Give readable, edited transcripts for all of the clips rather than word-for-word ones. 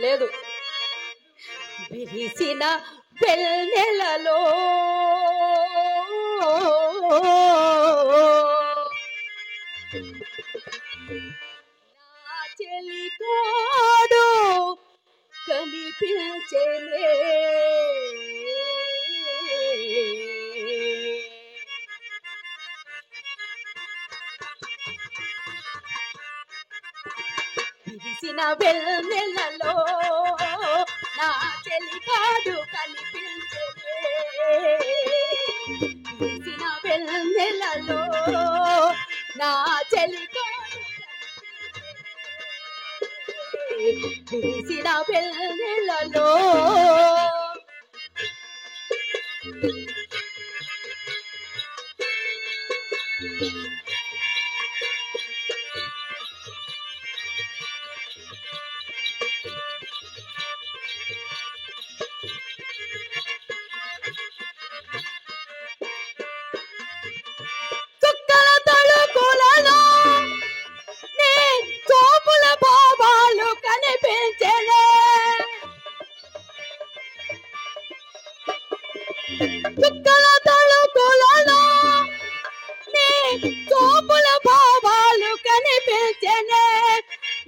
లేదు. విరిసిన వెన్నెలలో నా చెలికాడు కనిపించలే. విరిసిన వెన్నెలలో నా చెలికాడు కనిపించలే. విరిసిన వెన్నెలలో నా చెలికాడు విరిసిన వెన్నెలలో చుక్కల తళుకులలో నీ చూపుల భావాలు కనిపించలే. చుక్కల తళుకులలో నీ చూపుల భావాలు కనిపించలే.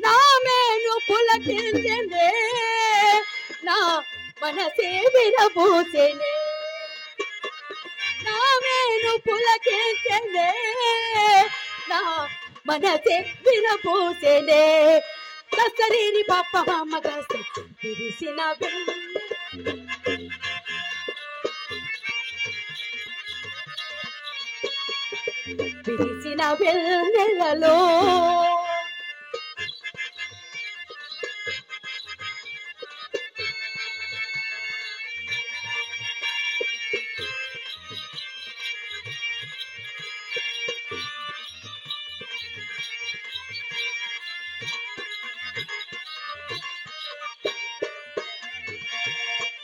నా మేను పులకించలే. నా మనసే విరబూసెనే. నా మేను పులకించలే. నా మనసే విరబూసెనే. కసరిని పాప మామ కస విరిసిన విరిసిన వెన్నెలలో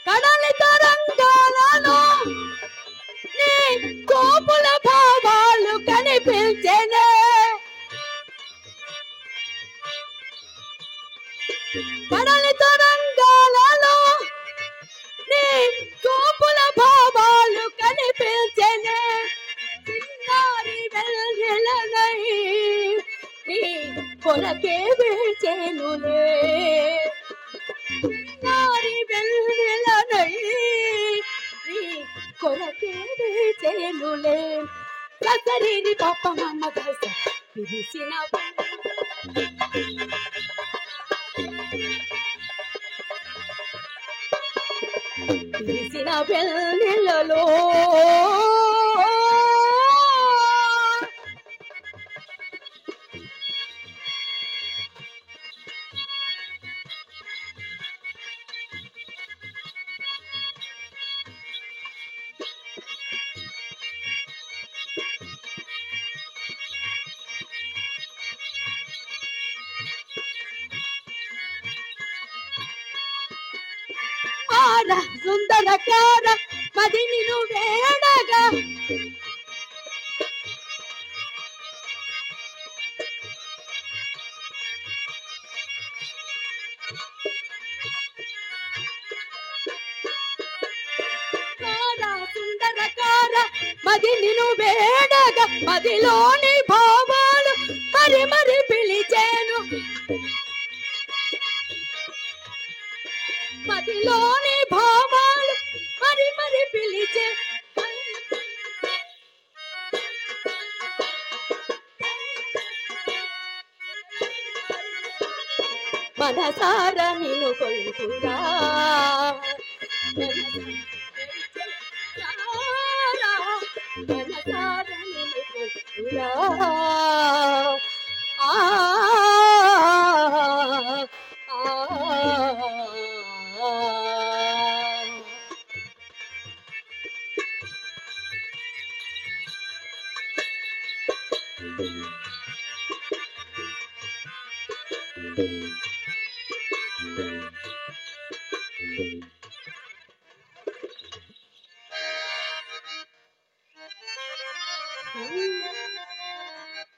కడలి తరంగాలలో నీ కోపుల భావాలు కనిపించెనే. కడలి తరంగాలలో నీ కోపుల భావాలు కనిపించెనే. చిన్నారి వెన్నెలనై నీ కొరకే వేచెనులే. చిన్నారి వెన్నెలనై నీ కొరకే వేచెనులే. కసరిని పాప మమ్మ కస విరిసిన విరిసిన వెన్నెలలో సుందరకార మది నిన్ను వేడగా సుందరకార మది నిన్ను వేడగా మదిలోని భావాలు మరి మరి పిలిచేను. మదిలోని భావాలు మరి మరి పిలిచే. మనసారా నిన్ను కొలుకురా. మనసారా నిన్ను కొలుకురా.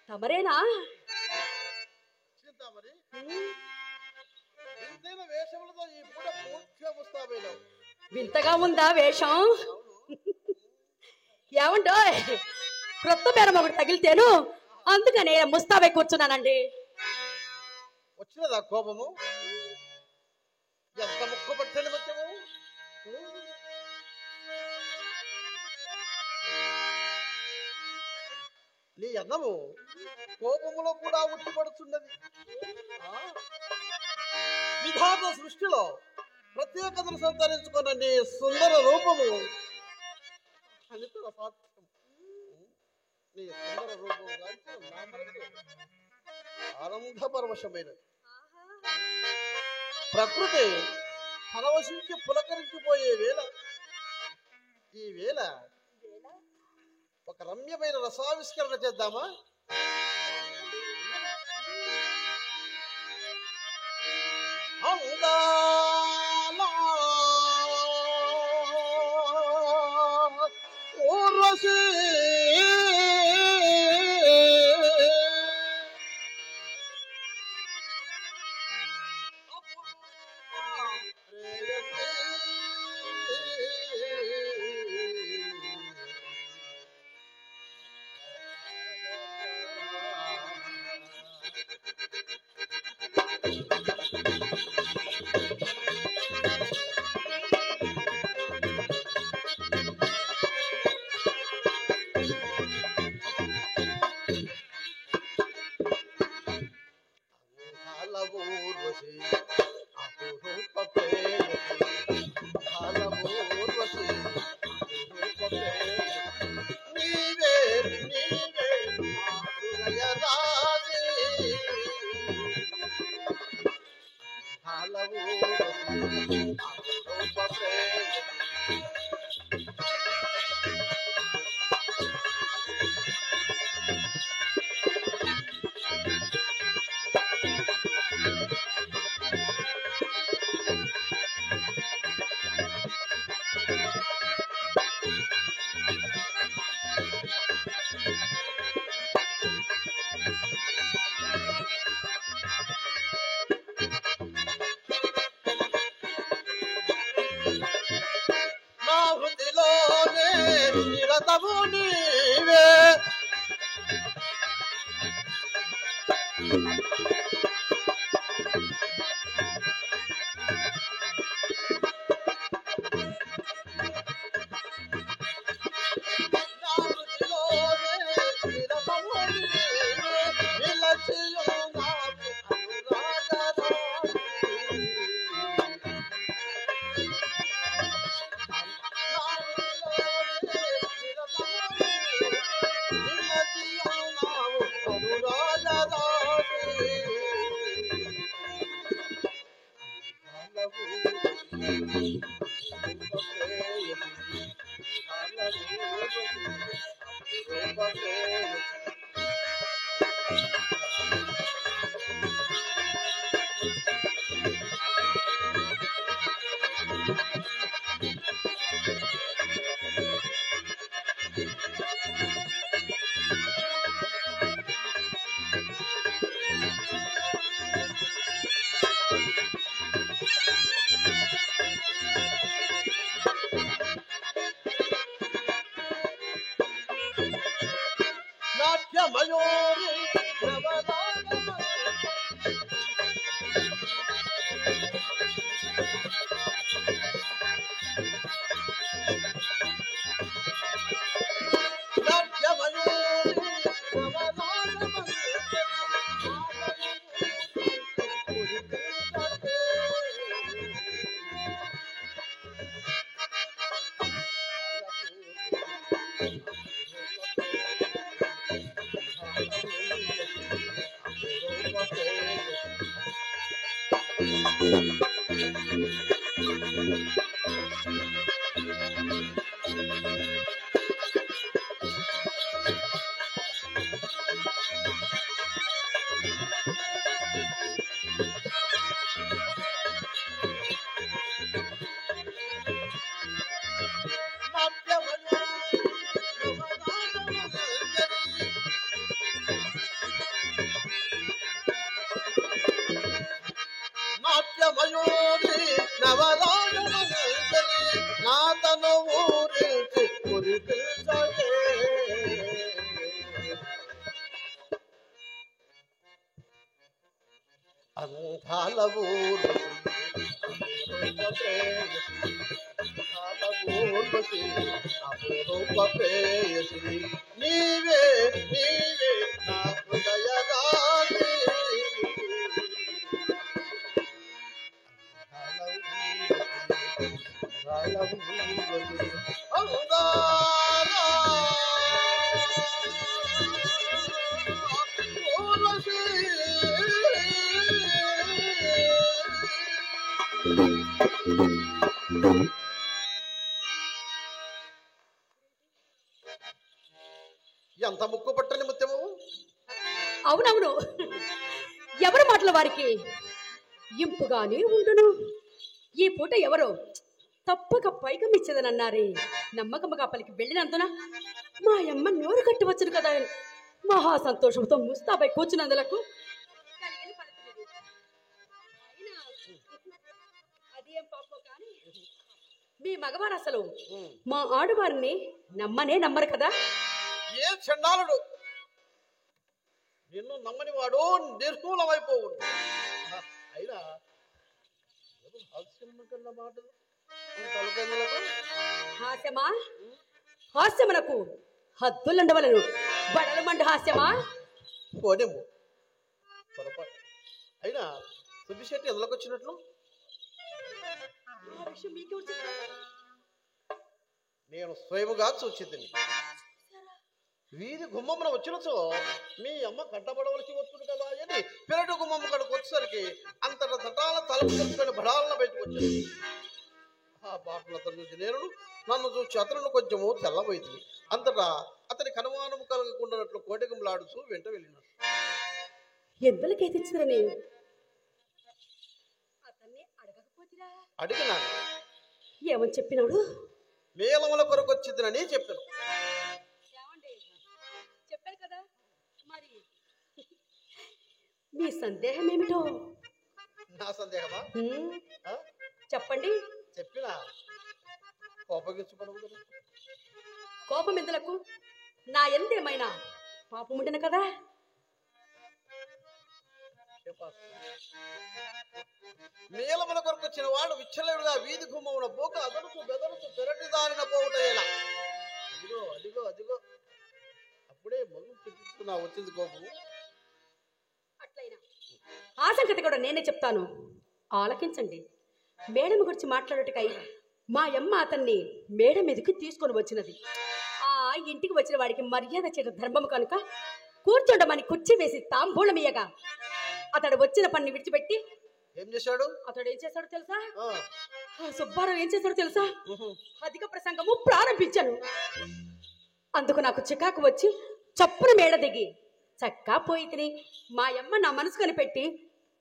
తమరేనా? చింతామణి, వింతైన వేషములతో వింతగా ఉందా వేషం? ఏమంటో క్రొత్త బేరం ఒకటి తగిలితేను అందుకనే ముస్తాబై కూర్చున్నానండి. వచ్చినదా కోపము? ఎంత ముక్క పట్టని వచ్చము? నీ అన్నము కోపములో కూడా ఉట్టిపడుతున్నది. విధాత సృష్టిలో ప్రత్యేకతను సంతరించుకున్న నీ సుందర రూపము అనితర సాధ్యం. నీ సుందర రూపము నా మనసు ఆనంద పరవశమైనది. ప్రకృతి పరవశించి పులకరించిపోయే వేళ ఈ వేళ ఒక రమ్యమైన రసావిష్కరణ చేద్దామా? అందాల ఊర్వశి నిరతము నీవే నాట్యమయూరి నాట్యమయూరి నవరాగ గుండెలను ఊరించి కురిపించకే అందాల అపురూప ప్రేయసి నీవే నీవే నా హృదయ రాణి ఎంత ముక్కు పట్టని ముత్యము. అవునవును, ఎవరి మాటలు వారికి ఇంపుగానే ఉండును. ఈ పూట ఎవరో తప్పక పైకం ఇచ్చేదనన్నారే, నమ్మకముగా పలికి వెళ్ళినందున మా అమ్మ నోరు కట్టి వచ్చును కదా. మహా సంతోషంతో ముస్తాబై కూర్చున్నందులకు అదేం పాపో కానీ మీ మగవారు అసలు మా ఆడవారిని నమ్మరు కదా. ఏ చండాలుడు నిన్ను నమ్మని వాడు నిర్మూలమైపోవు. అయినా మాటలు హాస్యమా, హాస్యమునకు హద్దులుండవలను. బడలు మండు హాస్యమా పోనేమో పొరపాటు. అయినా సుబ్బిశెట్టి ఎందులోకి వచ్చినట్లు నేను స్వయముగా చూచింది. వీధి గుమ్మమున వచ్చినచో మీ అమ్మ కట్టబడవలసి వస్తుంది కదా అని పెరడు గుమ్మమ్మ కడకు వచ్చేసరికి అంతట తటాల తలుపు తెలుసుకొని బడాలన బయటకు వచ్చాను. ఆ బాటలతో చూసి నేను నన్ను చూసి అతను కొంచెము తెల్లబోయింది. అంతటా అతని కనుమానము కలగకుండానట్లు కోటెగుంలాడుచూ వెంట వెళ్ళినాడు. ఎంతలకైతే అడిగినాను. ఏమని చెప్పినాడు? మేళముల కొరకు వచ్చిందని చెప్పాను. చెప్పాను కదా, మరి మీ సందేహం ఏమిటో? నా సందేహమా? చెప్పండి. చెప్పినా కోపగించుకోవడం కదా. కోపం ఎందులకు? నా ఎందేమైనా పాపం ఉండిన కదా. మేళముల కొరకు వచ్చిన వాడు విచ్చలవుడుగా వీధి గుమ్మమున పోక అదనుకు బెదరుకు పెరటి దారిన పోవుట ఎలా? అదిగో అదిగో అదిగో అప్పుడే మొగ్గు చూపిస్తున్నా వచ్చింది కోపం. అట్లయినా ఆ సంగతి కూడా నేనే చెప్తాను, ఆలకించండి. మేడం గురించి మాట్లాడుటకై మా అమ్మ అతన్ని మేడం మీదకి తీసుకొని వచ్చినది. ఆ ఇంటికి వచ్చిన వాడికి మర్యాద చేయడం ధర్మము కనుక కూర్చోండమని కుర్చీ వేసి తాంబూలమియ్యగా అతడు వచ్చిన పని విడిచిపెట్టి ఏం చేశాడు? అతడు ఏం చేశాడో తెలుసా? సుబ్బారావు ఏం చేశాడో తెలుసా? అధిక ప్రసంగము ప్రారంభించాను. అందుకు నాకు చికాకు వచ్చి చప్పున మేడ దిగి చక్కా పోయి తిని మా అమ్మ నా మనసు కనిపెట్టి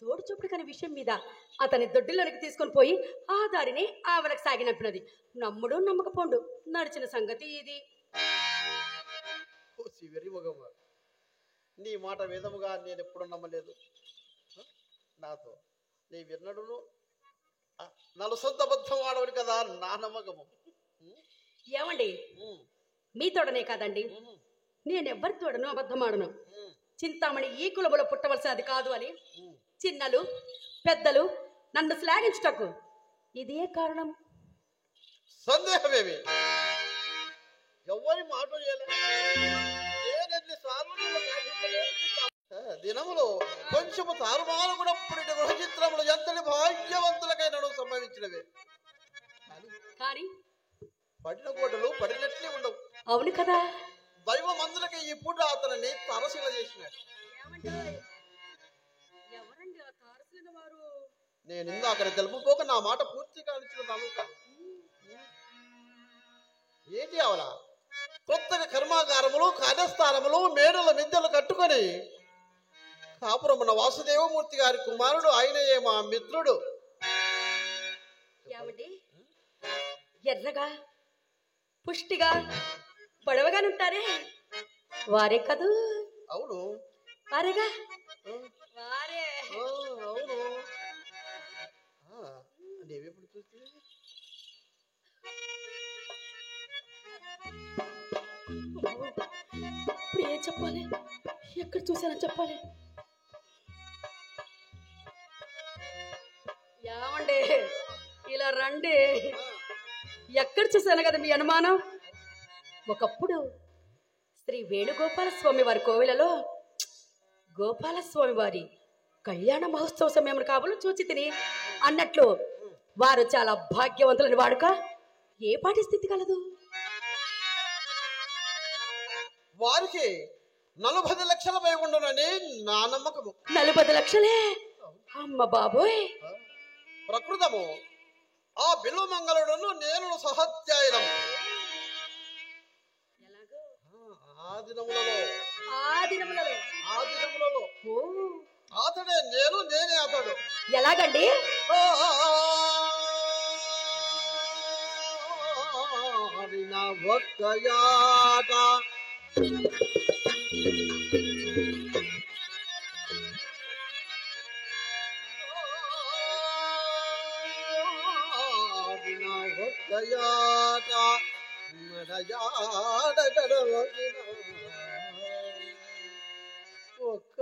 తోడు చూపుడు కాని విషయం మీద అతని దొడ్డిలోనికి తీసుకొని పోయి ఆ దారిని ఆవలకు సాగినట్టున్నది. నమ్ముడు నమ్మకపోండు నడిచిన సంగతి ఇది. నీ మాట వేదముగా నేను ఎప్పుడు నమ్మలేదు. నాతో నీ విన్నడును నలుసొంత అబద్ధం ఆడవని కదా నా నమ్మకము. ఏమండి, మీ తోడనే కాదండి, నేనెవ్వరి తోడను అబద్ధం ఆడను. చింతామణి ఈ కులములో పుట్టవలసినది కాదు అని చిన్నలు పెద్దలు నన్ను శ్లాఘించుటకు ఇదే కారణం. సందేహమేమి? ఎవరి మాట దినములో కొంచెము తారుమారు కూడా గృహ చిత్రములు ఎంతటి భాగ్యవంతులకైనా సంభవించినవే కానీ పడిన కోటలు పడినట్లే ఉండవు. అవును కదా. దైవ మందులకి ఈ పూట అతనిని తరశీల చేసినాడు. నేను ఇందాక తెలుపుకోక నా మాట పూర్తిగా ఏంటి అవలా కొత్తగా కర్మాగారములు కార్యస్థానములు మేడల మిద్దెలు కట్టుకొని కాపురమున వాసుదేవమూర్తి గారి కుమారుడు ఆయనయే మా మిత్రుడు. ఎర్రగా పుష్టిగా పొడవగానుంటారే వారే కదూ? అవును వారేగా వారే. అవును నీవెప్పుడు చూస్తే చెప్పాలి, ఎక్కడ చూసానని చెప్పాలి. ఏమండి ఇలా రండి. ఎక్కడ చూసాను కదా మీ అనుమానం? ఒకప్పుడు శ్రీ వేణుగోపాల స్వామి వారి కోవిలలో గోపాలస్వామి వారి కళ్యాణ మహోత్సవ సమయం కాబోలు చూచి తిని అన్నట్లు వారు చాలా భాగ్యవంతులని వాడుక ఏ పాటి స్థితి కలదు? వారికి 40 లక్షల పై ఉండునని నా నమ్మకము. 40 లక్షలే? అమ్మ బాబోయ్! ప్రకృతము ఆ బిల్వమంగళుడును నేను సహత్యాయనం. ఆ దినములలో అతడే నేను, నేనే అతడు. ఎలాగండి? ఒక్కయాట ఒక్కయాట నడయాడగడవగిన ఒక్క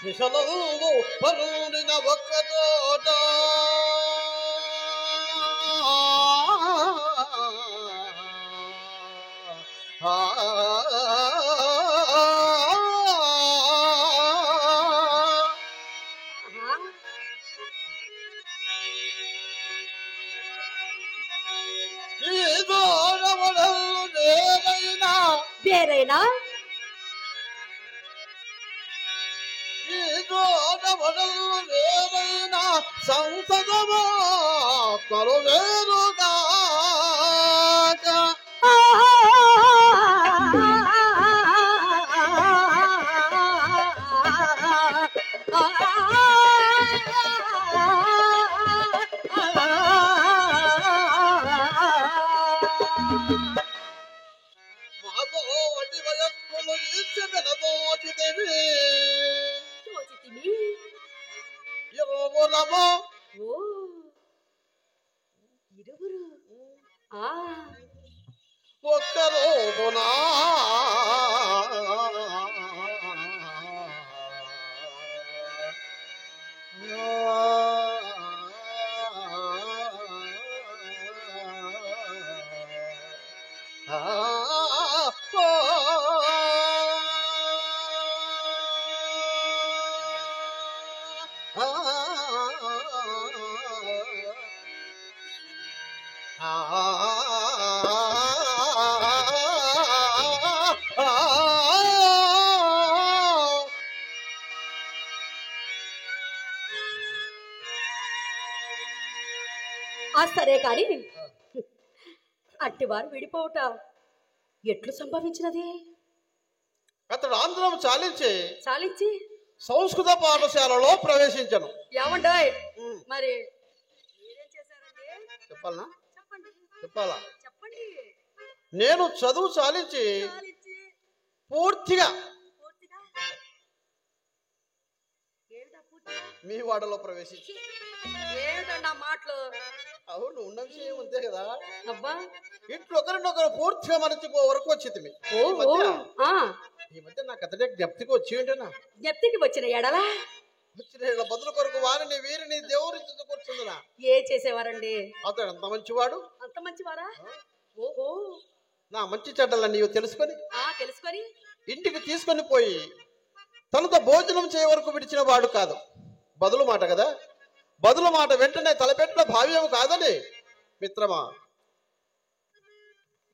విషలందు పరుడిన ఒక్క తోట ఈ దూరముడలు వేరైనా వేరైనా సంసదమా కరువేరుగా మాతో వడ్డీ వయస్కులు ఈర్ష్యగలదోచితివి ఇరువురము ఇరువురు ఒక్కరోనా సరే కాని అట్టివారు విడిపోవట ఎట్లు సంభవించినది? అతడు ఆంధ్రం చాలించి సంస్కృత పాఠశాలలో ప్రవేశించను. ఏమంటాయ్ మరి మీరేం చేశారండి? చెప్పాలా? చెప్పండి. నేను చదువు చాలించి పూర్తిగా మీ వాడలో ప్రవేశించి ఏంటండి ఆ మాటలు? అవును, ఉన్న విషయం అంతే కదా. అబ్బా, ఇట్లు ఒకరినొకరు పూర్తిగా మరచిపో వరకు వచ్చింది. ఈ మధ్య నాకు అతడే జ్ఞప్తికి వచ్చి ఏంటన్నా జ్ఞప్తికి వచ్చిన ఎడలా వచ్చిన బదులు కొరకు వారిని వీరిని దేవుని కూర్చుందినా ఏ చేసేవారండి? అతడు అంత మంచివాడు. అంత మంచివారా? ఓహో, నా మంచి చెడ్డలని నీవు తెలుసుకొని ఇంటికి తీసుకొని పోయి తనతో భోజనం చేయ వరకు విడిచిన వాడు కాదు. బదులు మాట కదా, బదులు మాట వెంటనే తలపెట్టిన భావ్యము కాదని మిత్రమా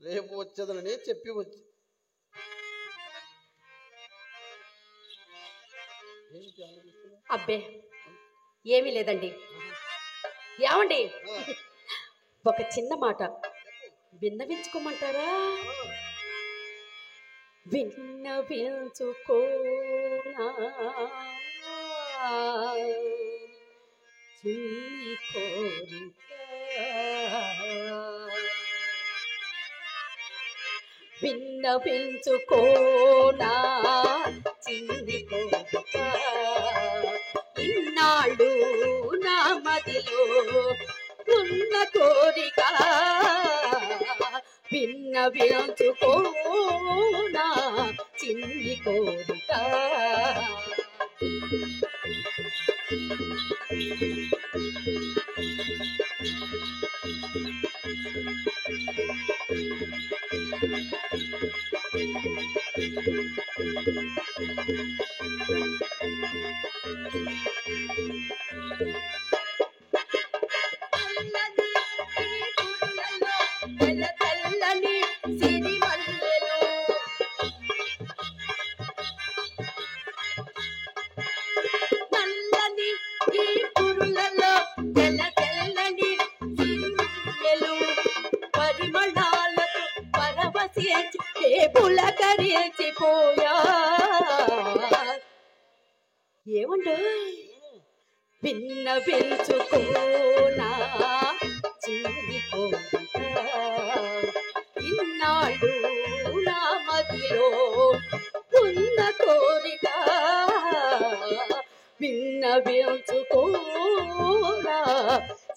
రేపు వచ్చేదని చెప్పి వచ్చి అబ్బే ఏమీ లేదండి. ఏమండి, ఒక చిన్న మాట విన్నవించుకోమంటారా? విన్నవించుకోనా చిన్ని కోరిక, విన్నవించుకోనా చిన్ని కోరిక, ఇన్నాళ్ళు నా మదిలో ఉన్న కోరిక, విన్నవించుకోనా చిన్ని కోరిక. తెల్లని సిరిమల్లెలు నల్లని ఈ పురులలో తెల్లని సిరిమల్లెలు పరిమళాలకు పరవశించి పులకరించిపోయా. ఏమండో విన్నవించుకోనా చిన్ని కోరిక, ఇన్నాళ్ళు నా మదిలో ఉన్న కోరిక, విన్నవించుకోనా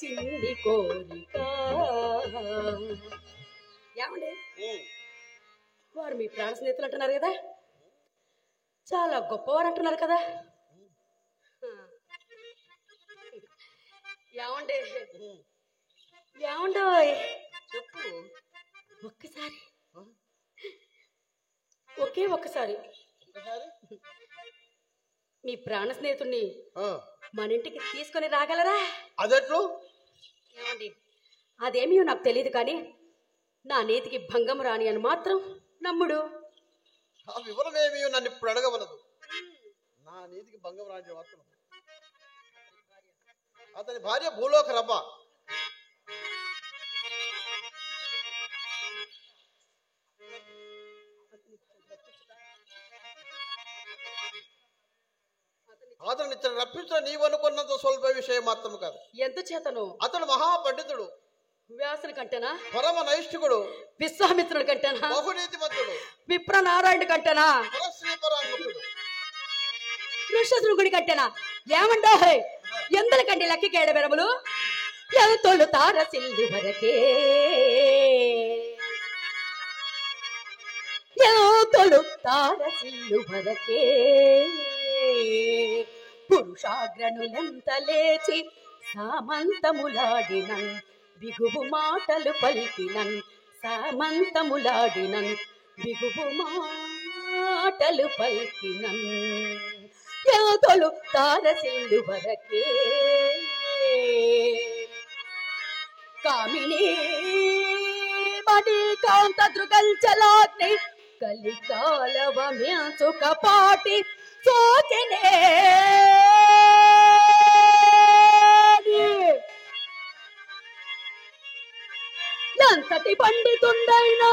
చిన్ని కోరిక. ఏమండి వారు మీ ప్రాణ స్నేహితులు అంటున్నారు కదా, చాలా గొప్పవారు అంటున్నారు కదా. ఏమండే ఏమండో చెప్పు. ఒక్కసారి ఒకే ఒక్కసారి మీ ప్రాణ స్నేహితుడిని మన ఇంటికి తీసుకొని రాగలరా? అదెట్లు? ఏమండి అదేమీ నాకు తెలియదు, కానీ నా నీతికి భంగం రాని అని మాత్రం నమ్ముడు. ఆ వివరమేమి నన్ను ఇప్పుడు అడగవలదు. నా నీతికి భంగం రాని మాత్రం అతని భార్య భూలోక రవ్వ. అతను రప్పించిన నీవనుకున్నంత స్వల్ప విషయం మాత్రం కాదు. ఎంత చేతను అతడు మహాపండితుడు, వ్యాసుని కంటేనా, పరమ నైష్ఠికుడు, విశ్వామిత్రుడి కంటేనా, బహునీతిమంతుడు, విప్రనారాయణ కంటేనా, శ్రీపరాంగుడు, ఋషశృంగుడి కంటేనా. ఏమండో ఎందల కంటే లక్కి కేడ బెరములు ఎంతోలు తారసిల్లు వరకే, ఎంతోలు తారసిల్లు వరకే, పురుషాగ్రణులంత లేచి సామంతములాడినన్, బిగువు మాటలు పలికినన్, సామంతములాడినన్, బిగువు మాటలు పలికినన్, ఎంతోలు తారసిల్లు వరకే. కామిని మణి కాంత దృగల్చలాగ్ని కలికాలవమ్యంచు కపాటి సోకెనే ఎంతటి పండితుండైనా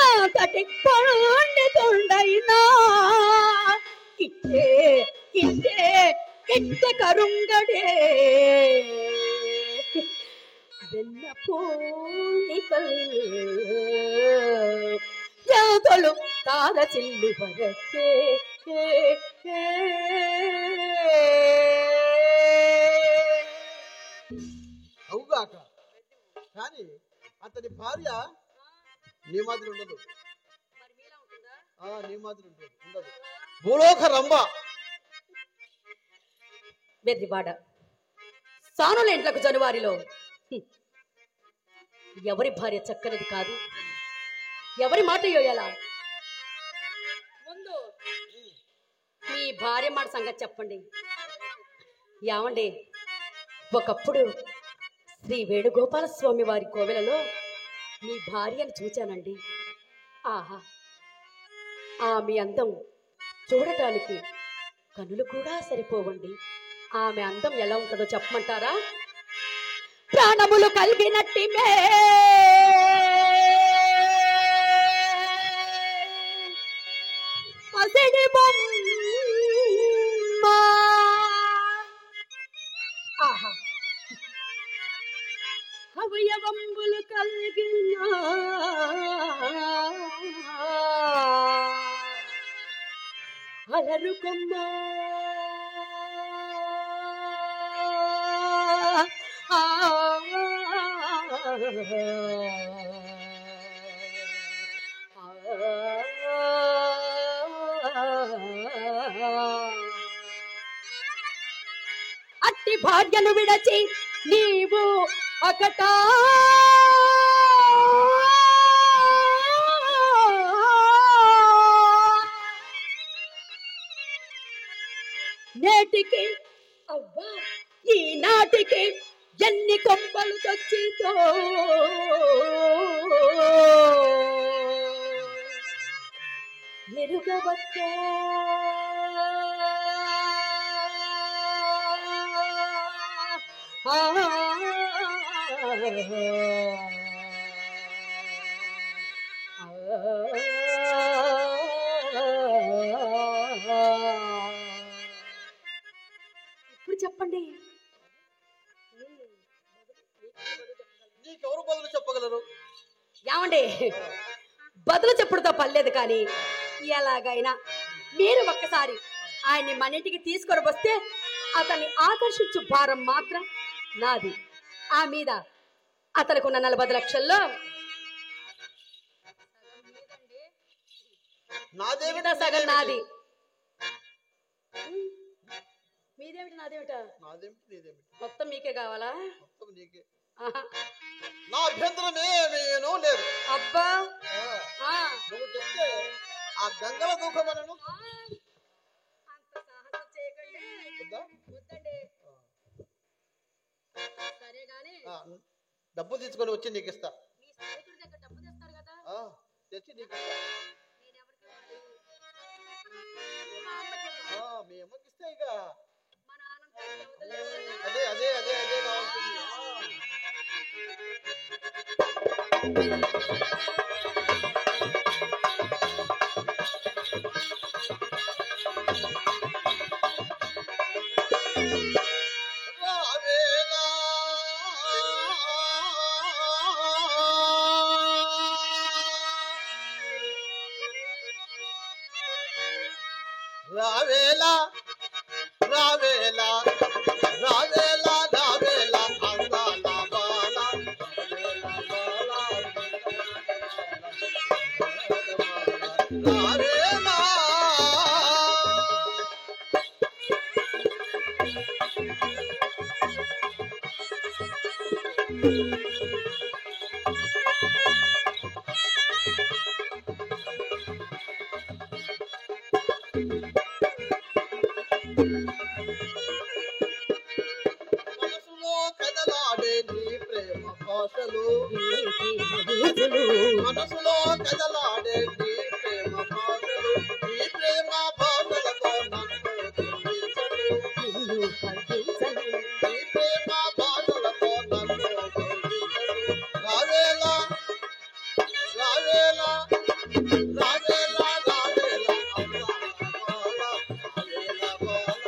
ఎంతటి పండితుండైనా కిట్టే కిట్టే కిట్ట కరుంగడే వెన్న పోలికల్ యాదలు తారసిల్లు వరకే. అవుగాక కానీ అతని భార్య నీ మాదిరి ఉండదు. నీ మాదిరి ఉండదు. భూలోక రంభ బెద్రివాడ సానుల ఇంట్లకు జనువారిలో ఎవరి భార్య చక్కనిది కాదు, ఎవరి మాట యోయాలా? ముందు మీ భార్య మాట సంగతి చెప్పండి. యావండి, ఒకప్పుడు శ్రీ వేణుగోపాల స్వామి వారి కోవెలలో మీ భార్యను చూచానండి. ఆహా, ఆమె అందం చూడటానికి కనులు కూడా సరిపోవండి. ఆమె అందం ఎలా ఉంటుందో చెప్పమంటారా? ప్రాణములు కలిగినట్టి పసిడి బొమ్మ. ఆహా, అవయవంబులు కలిగిన అలరు కొమ్మ. అట్టి భార్యను విడచి నీవు అకటా నేటికి అవ్వా ఈనాటికి ఎన్ని కొంపలు చచ్చితో ఎరుగవచ్చ. ఇప్పుడు చెప్పండి, నీకెవరు బదులు చెప్పగలరు? ఏమండి, బదులు చెప్పుడుతో పర్లేదు, కానీ ఎలాగైనా మీరు ఒక్కసారి ఆయన్ని మన ఇంటికి తీసుకొని వస్తే అతన్ని ఆకర్షించు భారం మాత్రం నాది. ఆ మీద అతనికి ఉన్న 40 లక్షల్లో సగం నాది. మీదేమిటి నాదేమిటా? మొత్తం మీకే కావాలా? నా అభ్యంతరం ఏమేనో లేదు. అబ్బా, నువ్వు చెప్తే ఆ గంగల దూకమనను. అంత సాహసం చేయకండి. వద్దండి. సరే గాని డబ్బు తీసుకొని వచ్చి నీకు ఇస్తా. మీ స్నేహితుడి దగ్గర డబ్బు తెస్తారు కదా, తెచ్చి నీకు ఇస్తా. నేను ఎవరికి మా అమ్మకి మీ అమ్మకి ఇస్తే ఇక మా నాన్న వదలలేదు. అదే అదే అదే అదే కావాల్సింది. రావేలా రావేలా రావేలా రావేలా అందాల బాల రావేలా. మనసులో కదలాడే నీ ప్రేమ భాషలు, మనసులో కదలాడే నీ ప్రేమ భాషలు, నీ ప్రేమ భాషలతో నన్ను దీవించలు, నీ ప్రేమ భాషలతో నన్ను దీవించలు. రావేలా రావేలా రావేలా రావేలా అందాల బాల రావేలా బాల.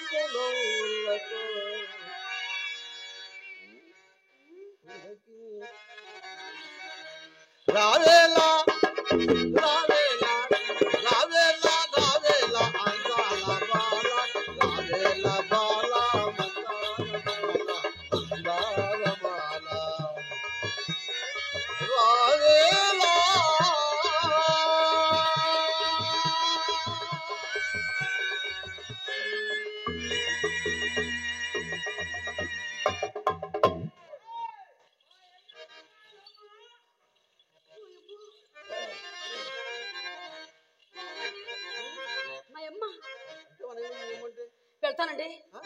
శిల్పులతో రావేలా రావేలా రావేలా రావేలా అందాల బాల రావేలా బాల మందాల బాల రావేలా మా అమ్మ ఏమంటే వెళ్తానండి. మా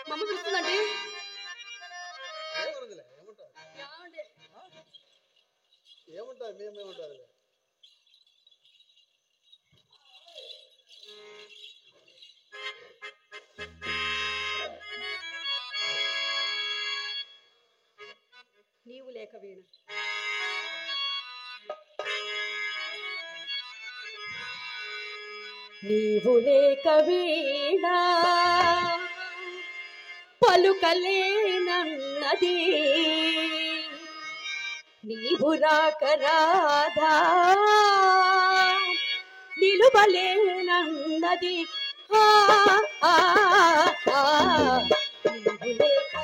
అమ్మ పిలుస్తుందండి. ఏమనదులే ఏమంటారు ఏమండి? ఏమంటారు మేమేమంటారు నీవు లేక వీణ నీవు లేక వీణ పలుకలేనన్నది నీవు రాక రాధా నిలువలేనన్నది ఆ, ఆ, ఆ, నీవు లేక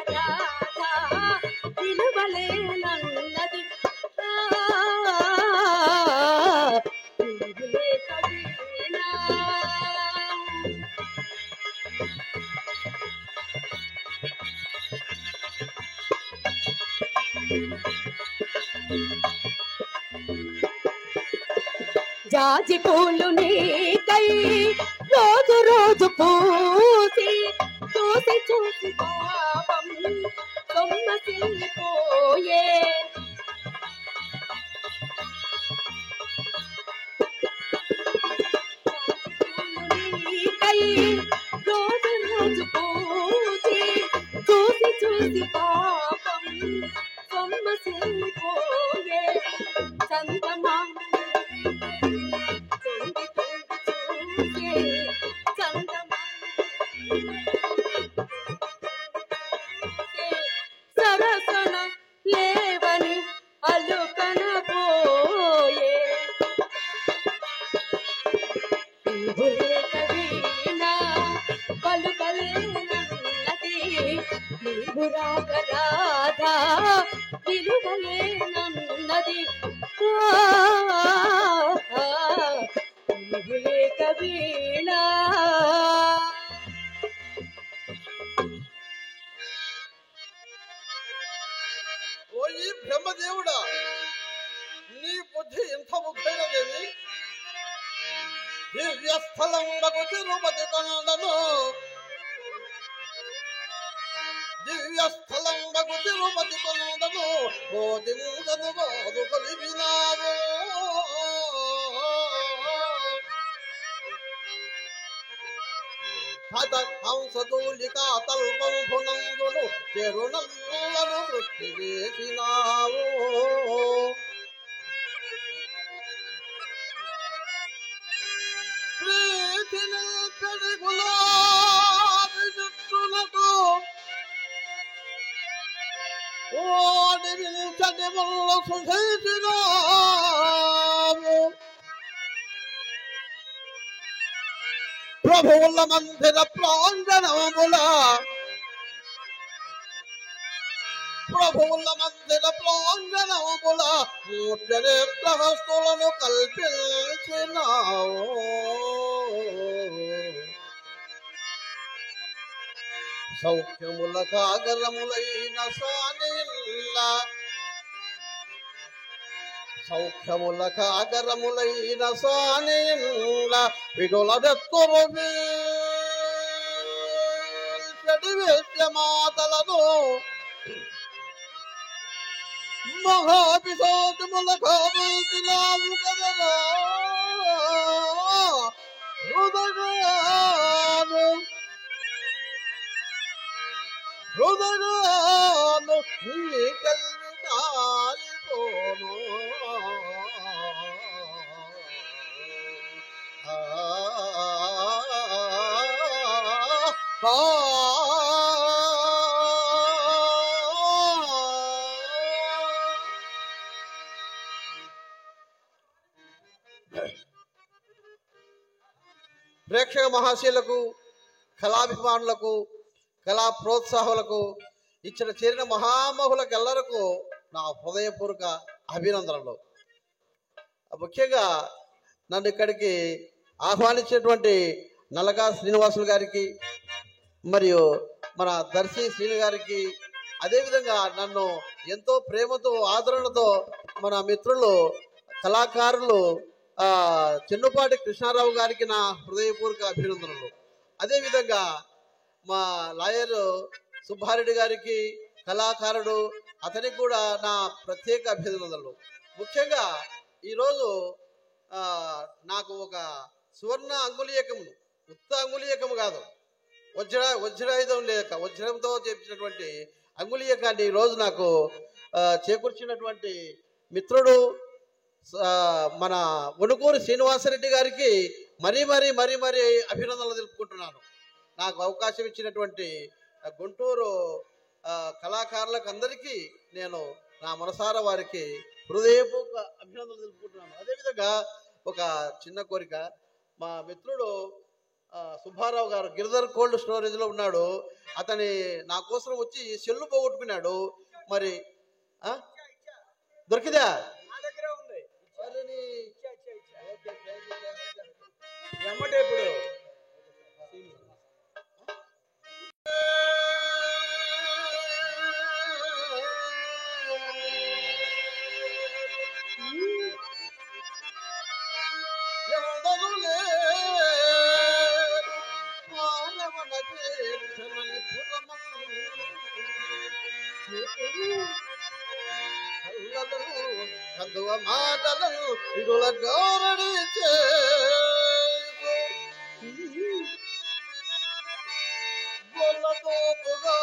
రాధా నిలువలేనన్నది ఆ, నీవు లేక వీణ జాజి పూలు నీకై రోజు రోజు పూసి చూసి చూసి పాపం సొమ్మసిల్లిపోయే నీకై రోజు రోజు పూసి చూసి చూసి పాపం సొమ్మసిల్లిపోయే చందమామ సరసన లేవని అలుకన పోయే నీవు లేక వీణ పలుకలేనన్నది నీవు రాక రాధా విలువలేనన్నది నీవు లేక వీణ ఓ ఈ బ్రహ్మదేవుడా నీ బుద్ధి ఎంత ముఖ్యమైనదేమి దివ్యస్థలంబకు తిరుపతి కొండను దివ్యస్థలంబకు తిరుపతి కొండను బోధించను బాధు కలిగినావు హత హంసదూలికా తల్పం భునందును చెరునల్లను సృష్టి చేసినావు ప్రీతి నిల్చడి గులాబీ జుట్టులకు ఓడి నిల్చడి ముళ్ళు సుధేసినావు ప్రభువుల మందిర ప్రాంగణముల ప్రభువుల మందిర ప్రాంగణముల మూర్ఛనేత్రహస్తులను కల్పించినావు సౌఖ్యముల కాగరములైన సానిల్ల సౌఖ్యముల కాగరములైన సానిల్ల విడులదెత్తురు చెడి వేద్యమాతలను మహాపిశాచముల కావలసినావు కదరా హృదయాను హృదయాను నీ కల్వి కాలిపోను ప్రేక్షక మహాశీలకు, కళాభిమానులకు, కళా ప్రోత్సాహులకు, ఇచ్చిన చేరిన మహామహులకు ఎల్లరకు నా హృదయపూర్వక అభినందనలు. ముఖ్యంగా నన్ను ఇక్కడికి ఆహ్వానించినటువంటి నల్లగా శ్రీనివాసులు గారికి, మరియు మన దర్శి శ్రీని గారికి, అదేవిధంగా నన్ను ఎంతో ప్రేమతో ఆదరణతో మన మిత్రులు కళాకారులు చెన్నుపాటి కృష్ణారావు గారికి నా హృదయపూర్వక అభినందనలు. అదేవిధంగా మా లాయర్ సుబ్బారెడ్డి గారికి, కళాకారుడు అతనికి కూడా నా ప్రత్యేక అభినందనలు. ముఖ్యంగా ఈరోజు నాకు ఒక సువర్ణ అంగుళీయకమును, ఉత్త అంగుళీయకము కాదు, వజ్రాయుధం లేక వజ్రంతో చేపించినటువంటి అంగుళీయకాన్ని ఈరోజు నాకు చేకూర్చినటువంటి మిత్రుడు మన వణుకూరు శ్రీనివాసరెడ్డి గారికి మరీ అభినందనలు తెలుపుకుంటున్నాను. నాకు అవకాశం ఇచ్చినటువంటి గుంటూరు కళాకారులకు అందరికీ నేను నా మనసారా వారికి హృదయపూర్వక అభినందనలు తెలుపుకుంటున్నాను. అదేవిధంగా ఒక చిన్న కోరిక, మా మిత్రుడు సుబ్బారావు గారు గిరిధర్ కోల్డ్ స్టోరేజ్లో ఉన్నాడు. అతని నా కోసం వచ్చి సెల్లు పోగొట్టుకున్నాడు. మరి దొరికిదా? ఇప్పుడు మాటలు ఇగుల గౌరడి గొల్లతోపుగా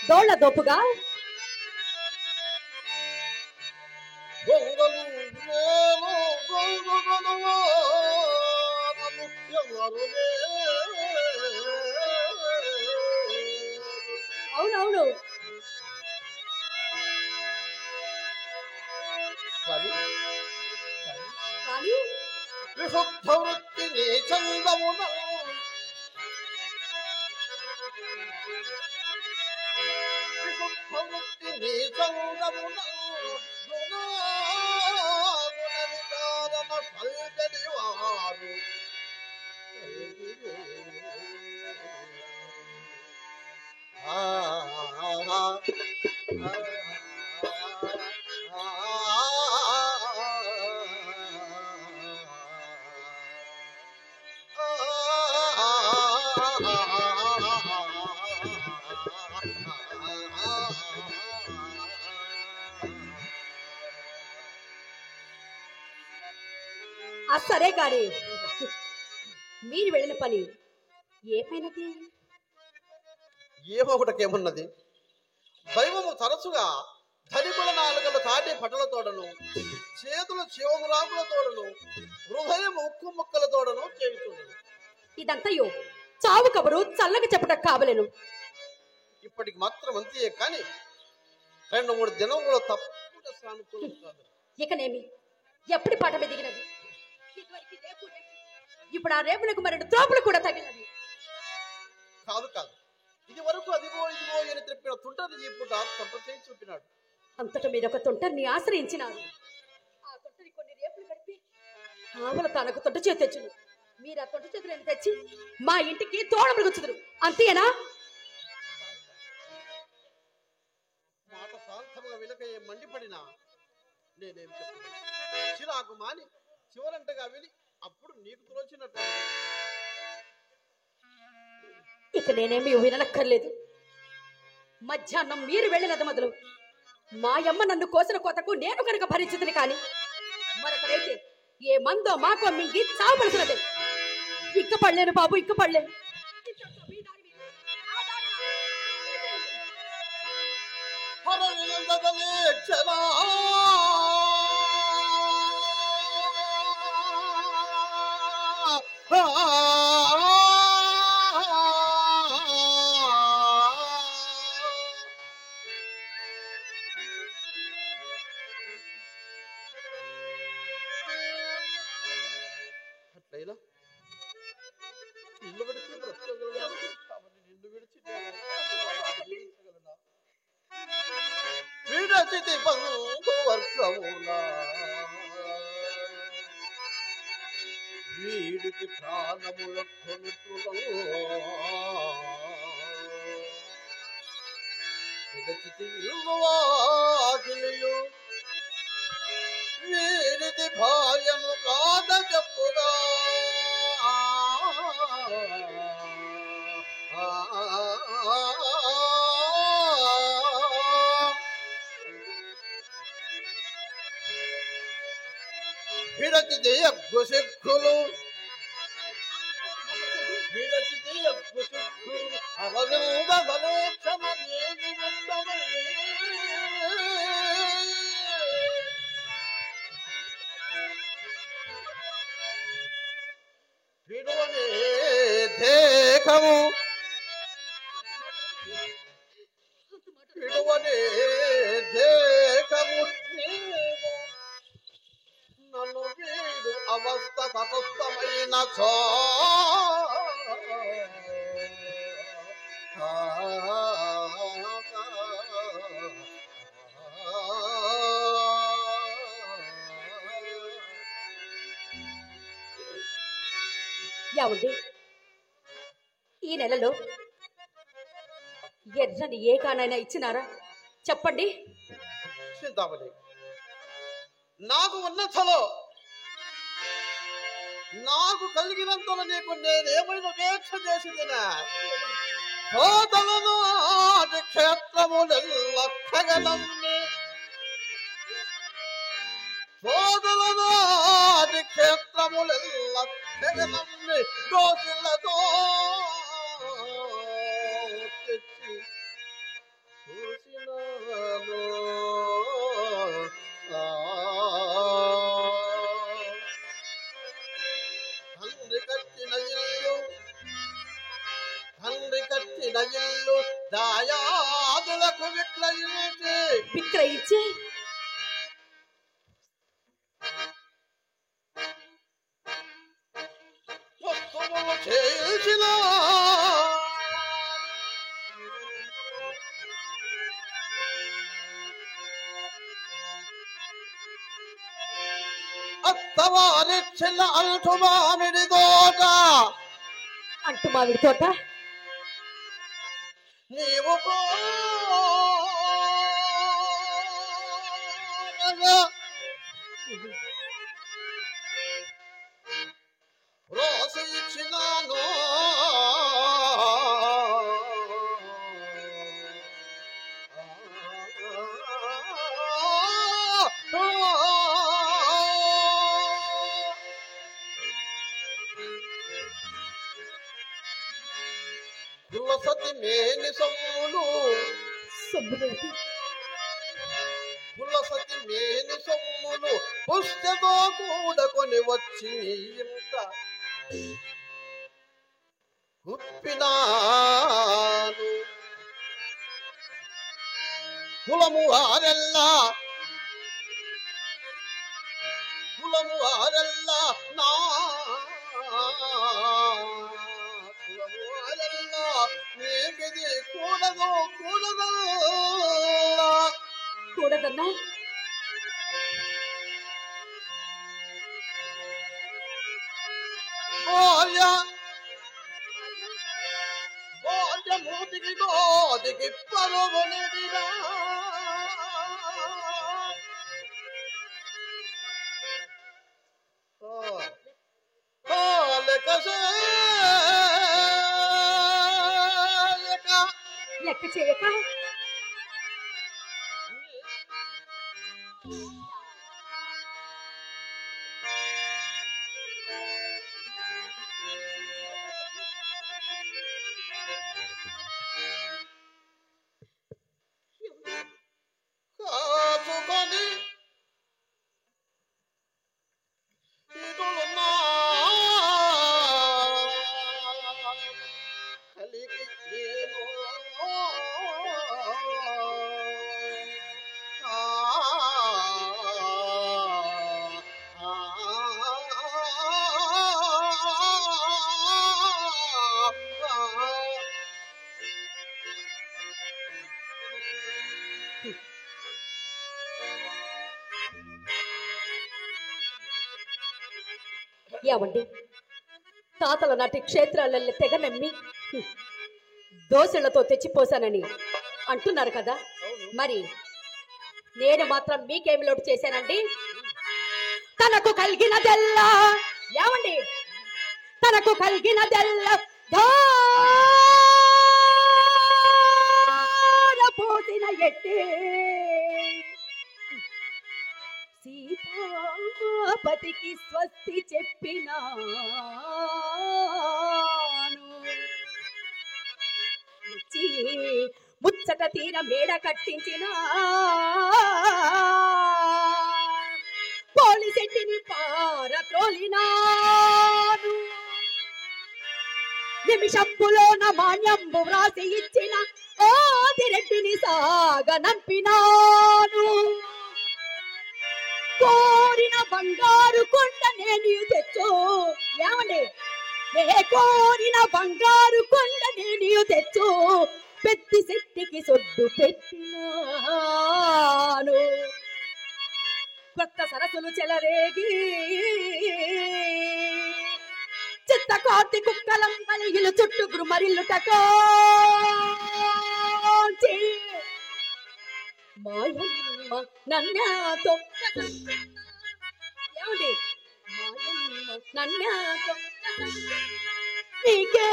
దోళ్ల దోపుగా అవునవును. కానీ విశుద్ధ వృత్తిని చందమున వారు సరే కానీ మీరు వెళ్ళిన పని ఏమైనది? ఏమొకటకేమున్నది? దైవము తరచుగా ధనికుల నాలుగల తాటి పటలతోడను, చేతులు శివమురాకులతోడను, హృదయం ఉక్కు ముక్కలతోడను చేయుచుండను. ఇదంతయో చావు కబురు చల్లగా చెప్పట కావలేను. ఇప్పటికి మాత్రం అంతే కానీ 2-3 దినములు తప్పకుండా సానుకూలం. ఇకనేమి ఎప్పటి పాఠమే దిగినది? ఇప్పుడు ఆ రేపులకు మరి త్రోపులు కూడా తగినది. కాదు ఇది వరకు అదిగో ఇదిగో అని చెప్పిన తుంటని ఇప్పుడు తొంట చేసి చూపినాడు. అంతట మీద ఒక తుంటని ఆశ్రయించినారు. ఆ తుంటని కొన్ని రేపులు కడిపి ఆవుల తనకు తొంట చేతి తెచ్చును. మీరు ఆ తొంట చేతులను తెచ్చి మా ఇంటికి తోడ గుచ్చుదురు, అంతేనా? మాట శాంతముగా వినకయ్యే మండిపడినా నేనేం చెప్తాను? చిరాకు మాని చివరంటగా విని అప్పుడు నీకు తోచినట్టు. ఇక నేనేమి విననక్కర్లేదు. మధ్యాహ్నం మీరు వెళ్ళినది మొదలు మా అమ్మ నన్ను కోసిన కోతకు నేను కనుక భరించుతుంది. కానీ మరొకరైతే ఏ మందో మాకో మింగి చావలసినదే. ఇక్క పడలేను బాబు, ఇక్క పడలేను. ಹೊರಗಿಳಿದದಲ್ಲಿ ಕ್ಷಣ లైలా ఇల్లు విడిచి బ్రతకగలనా కాబట్టి నిన్ను విడిచి జీవించగలనా విడచితి బంధు వర్గములా వీడికి ప్రాణములకు మిత్రులు విడచితి విలువాకిలియు వీడికి భార్యను కాద చెప్పుగా విడచితే అగ్గు సిక్కులు విడచితే అగ్గు సిక్కులు అరవింద బలేక్షమ నేని విందమై విడువనే దేహము విడువనే దేహము నీవు నన్ను వీడు అవస్థ తటస్థమైన చో ఏమండి ఈ నెలలో ఎర్రని ఏ కానైనా ఇచ్చినారా చెప్పండి. చింతామణి నాకు ఉన్నతలో నాకు కలిగినంతలో నీకు నేనేమైనా ఉపేక్ష చేసిందినా సోదలను ఆది క్షేత్రములెల్లగలన్ని సోదలను ఆది క్షేత్రములెల్లగలన్ని దోషులతో తెచ్చి చూసినాను తండ్రి కట్టిన ఇల్లు దాయాదులకు విక్రయించి వస్తువులు చేసిన అత్తవారిచ్చిన అంటు మామిడి తోట అంటు మామిడి తోట నీవు రోసి ఇచ్చినాను కులసతి మేని సొమ్ములు కులసతి మేని సొమ్ములు పుస్తతో కూడకొని వచ్చి ఇంత గుప్పినాను కులము వారెల్లా నా కులము వారెల్లా నీకిది కూడదన్నా భార్య మూతికి గోదికి పరుగునిదిరా లెక్క చేయక ఏమండి తాతల నాటి క్షేత్రాలలో తెగ నమ్మి దోశలతో తెచ్చిపోసానని అంటున్నారు కదా, మరి నేను మాత్రం మీకేమి లోటు చేశానండి? తనకు కలిగినదెల్లా ఏమండి తనకు కలిగినదెల్లా పోసిన ఎట్టే సీతాపతికి స్వస్తి చెప్పినాను. ముచ్చట తీర మేడ కట్టించిన పోలిసెట్టిని పారత్రోలినాను. నిమిషంపులోన మాన్యంబు వ్రాసి ఇచ్చిన ఆదిరెడ్డిని సాగనంపినాను. కోరిన బంగారు కొండ నేను తెచ్చో ఏమండి నే కోరిన బంగారు కొండ నేను తెచ్చో పెద్ద శెట్టికి సొడ్డు పెట్టినాను. కొత్త సరస్సులు చెలరేగి చిత్త కార్తి కుక్కలం కలిగిలు చుట్టూ గురుమరిల్లుటకో మాయమ్మ నన్యాతో ఏమండి మాయమ్మ నన్యాతో నీకే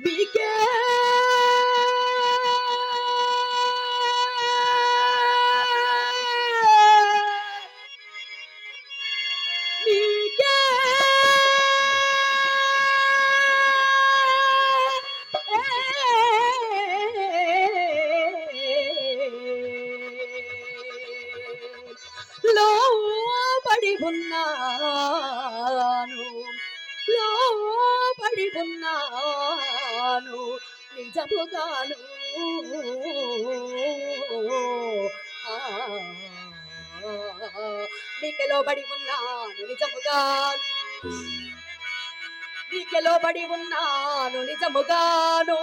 నీకే లోబడి ఉన్నాను నిజముగాను. నీకే లోబడి ఉన్నాను నిజముగాను. నీకే లోబడి ఉన్నాను నిజముగాను.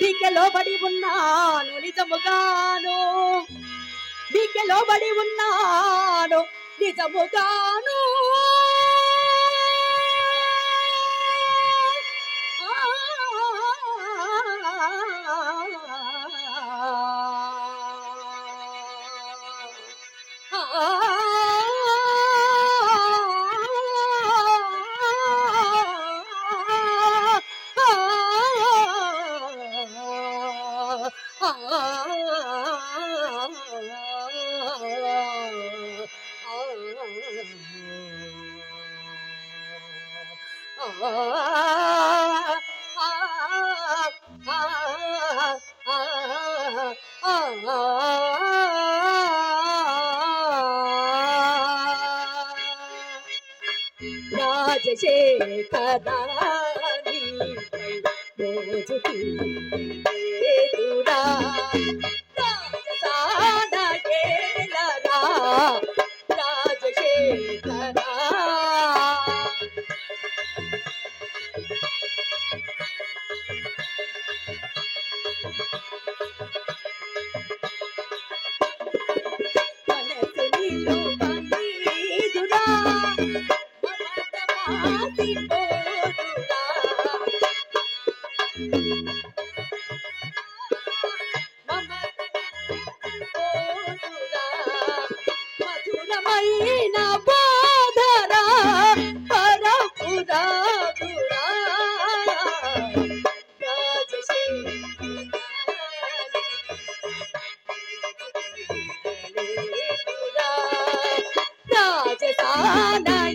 నీకే లోబడి ఉన్నాను నిజముగాను. నీకే లోబడి ఉన్నాను నిజముగాను. రాజశేఖరాని రోజు తీరేదురా రాజసానయేలరా రాజశేఖరా. మనసు నీలో బందీదురా మధురమైన బాధరా పరపురాధురా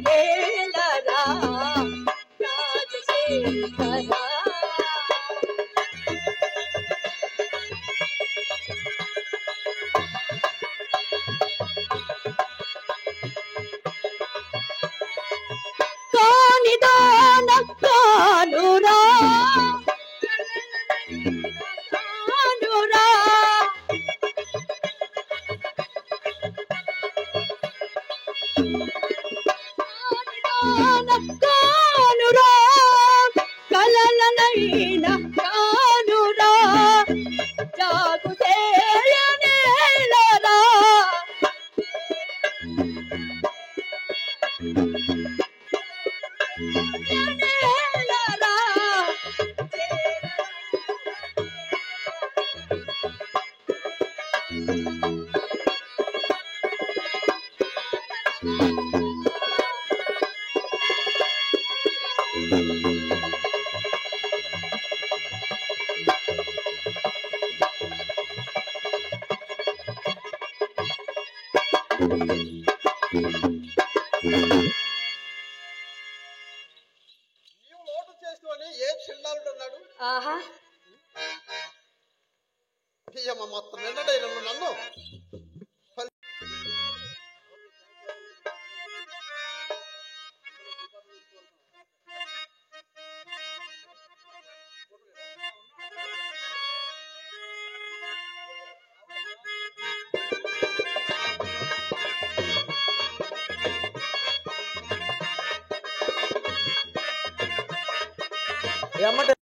రాజసానయేలరా రాజశేఖరా. కానిదాన కానురా కానురా కానురా కలలనైనా నీవు లోటు చేసుకొని ఏ చిన్నాడు అన్నాడు? ఆహా అమ్మ మొత్తం నిన్నడైన నన్ను ఎమ్మటే